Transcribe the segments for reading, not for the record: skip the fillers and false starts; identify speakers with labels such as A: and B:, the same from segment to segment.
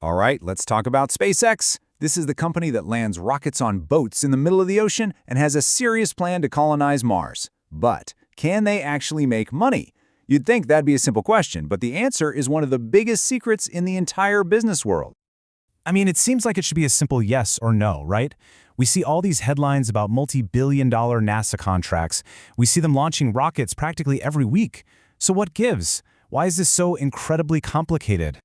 A: All right, let's talk about SpaceX. This is the company that lands rockets on boats in the middle of the ocean and has a serious plan to colonize Mars. But can they actually make money? You'd think that'd be a simple question, but the answer is one of the biggest secrets in the entire business world.
B: I mean, it seems like it should be a simple yes or no, right? We see all these headlines about multi-billion-dollar NASA contracts. We see them launching rockets practically every week. So what gives? Why is this so incredibly complicated?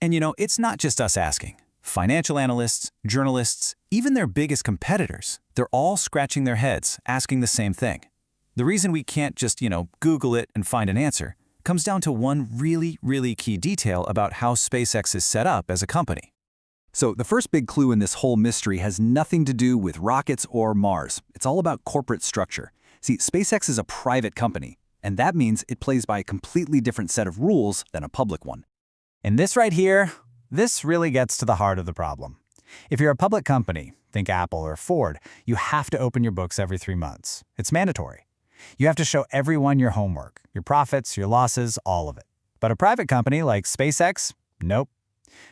C: And it's not just us asking. Financial analysts, journalists, even their biggest competitors, they're all scratching their heads, asking the same thing. The reason we can't just, Google it and find an answer comes down to one really key detail about how SpaceX is set up as a company.
A: So the first big clue in this whole mystery has nothing to do with rockets or Mars. It's all about corporate structure. See, SpaceX is a private company, and that means it plays by a completely different set of rules than a public one.
B: And this right here, this really gets to the heart of the problem. If you're a public company, think Apple or Ford, you have to open your books every 3 months. It's mandatory. You have to show everyone your homework, your profits, your losses, all of it. But a private company like SpaceX, nope.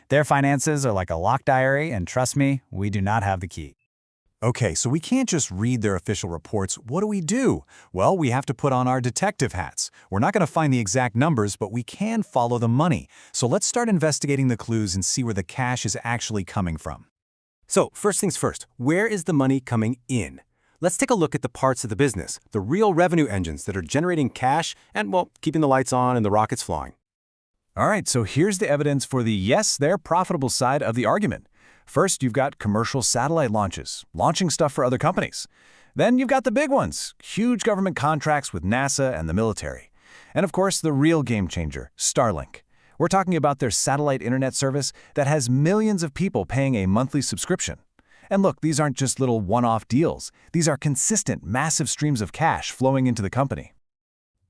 B: Their finances are like a locked diary, and trust me, we do not have the key.
D: Okay, so we can't just read their official reports. What do? Well, we have to put on our detective hats. We're not going to find the exact numbers, but we can follow the money. So let's start investigating the clues and see where the cash is actually coming from.
E: So first things first, where is the money coming in? Let's take a look at the parts of the business, the real revenue engines that are generating cash and, well, keeping the lights on and the rockets flying.
A: All right, so here's the evidence for the yes, they're profitable side of the argument. First, you've got commercial satellite launches, launching stuff for other companies. Then you've got the big ones, huge government contracts with NASA and the military. And of course, the real game changer, Starlink. We're talking about their satellite internet service that has millions of people paying a monthly subscription. And look, these aren't just little one-off deals. These are consistent, massive streams of cash flowing into the company.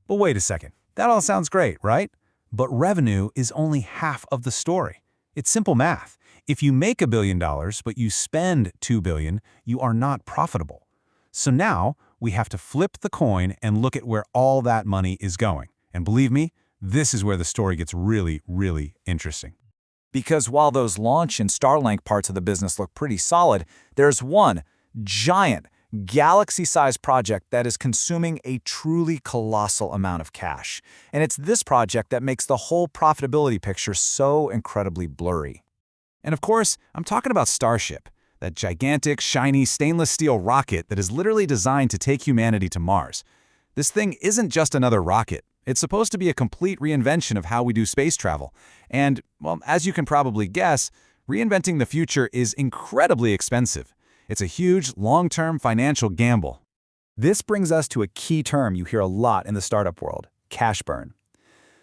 B: But wait a second. That all sounds great, right? But revenue is only half of the story. It's simple math. If you make $1 billion, but you spend $2 billion, you are not profitable. So now we have to flip the coin and look at where all that money is going. And believe me, this is where the story gets really interesting.
A: Because while those launch and Starlink parts of the business look pretty solid, there's one giant, galaxy-sized project that is consuming a truly colossal amount of cash. And it's this project that makes the whole profitability picture so incredibly blurry. And of course, I'm talking about Starship, that gigantic, shiny, stainless steel rocket that is literally designed to take humanity to Mars. This thing isn't just another rocket. It's supposed to be a complete reinvention of how we do space travel. And, well, as you can probably guess, reinventing the future is incredibly expensive. It's a huge, long-term financial gamble. This brings us to a key term you hear a lot in the startup world, cash burn.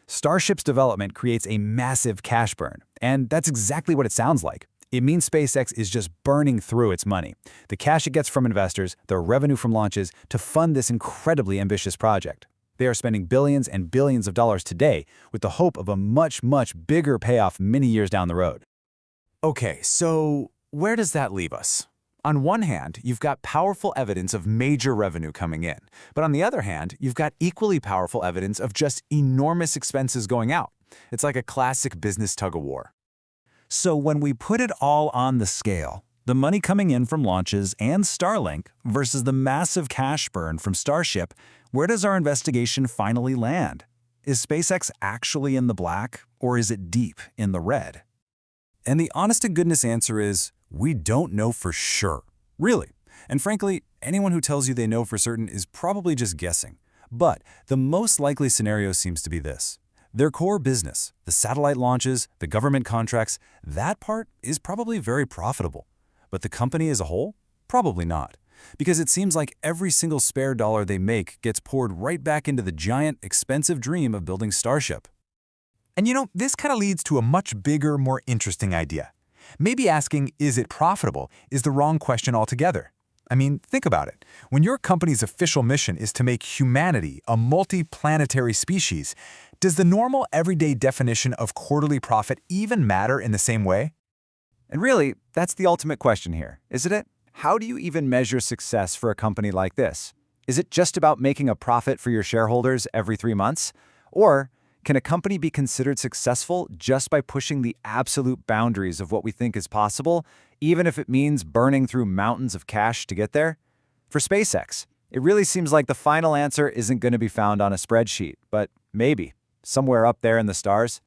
A: Starship's development creates a massive cash burn, and that's exactly what it sounds like. It means SpaceX is just burning through its money, the cash it gets from investors, their revenue from launches, to fund this incredibly ambitious project. They are spending billions and billions of dollars today with the hope of a much bigger payoff many years down the road. Okay, so where does that leave us? On one hand, you've got powerful evidence of major revenue coming in. But on the other hand, you've got equally powerful evidence of just enormous expenses going out. It's like a classic business tug-of-war. So when we put it all on the scale, the money coming in from launches and Starlink versus the massive cash burn from Starship, where does our investigation finally land? Is SpaceX actually in the black, or is it deep in the red? And the honest-to-goodness answer is, we don't know for sure. Really. And frankly, anyone who tells you they know for certain is probably just guessing. But the most likely scenario seems to be this. Their core business, the satellite launches, the government contracts, that part is probably very profitable. But the company as a whole? Probably not. Because it seems like every single spare dollar they make gets poured right back into the giant, expensive dream of building Starship.
D: And this kind of leads to a much bigger, more interesting idea. Maybe asking, is it profitable, is the wrong question altogether. I mean, think about it. When your company's official mission is to make humanity a multi-planetary species, does the normal everyday definition of quarterly profit even matter in the same way?
A: And really, that's the ultimate question here, isn't it? How do you even measure success for a company like this? Is it just about making a profit for your shareholders every 3 months? Or Can a company be considered successful just by pushing the absolute boundaries of what we think is possible, even if it means burning through mountains of cash to get there? For SpaceX, it really seems like the final answer isn't going to be found on a spreadsheet, but maybe somewhere up there in the stars.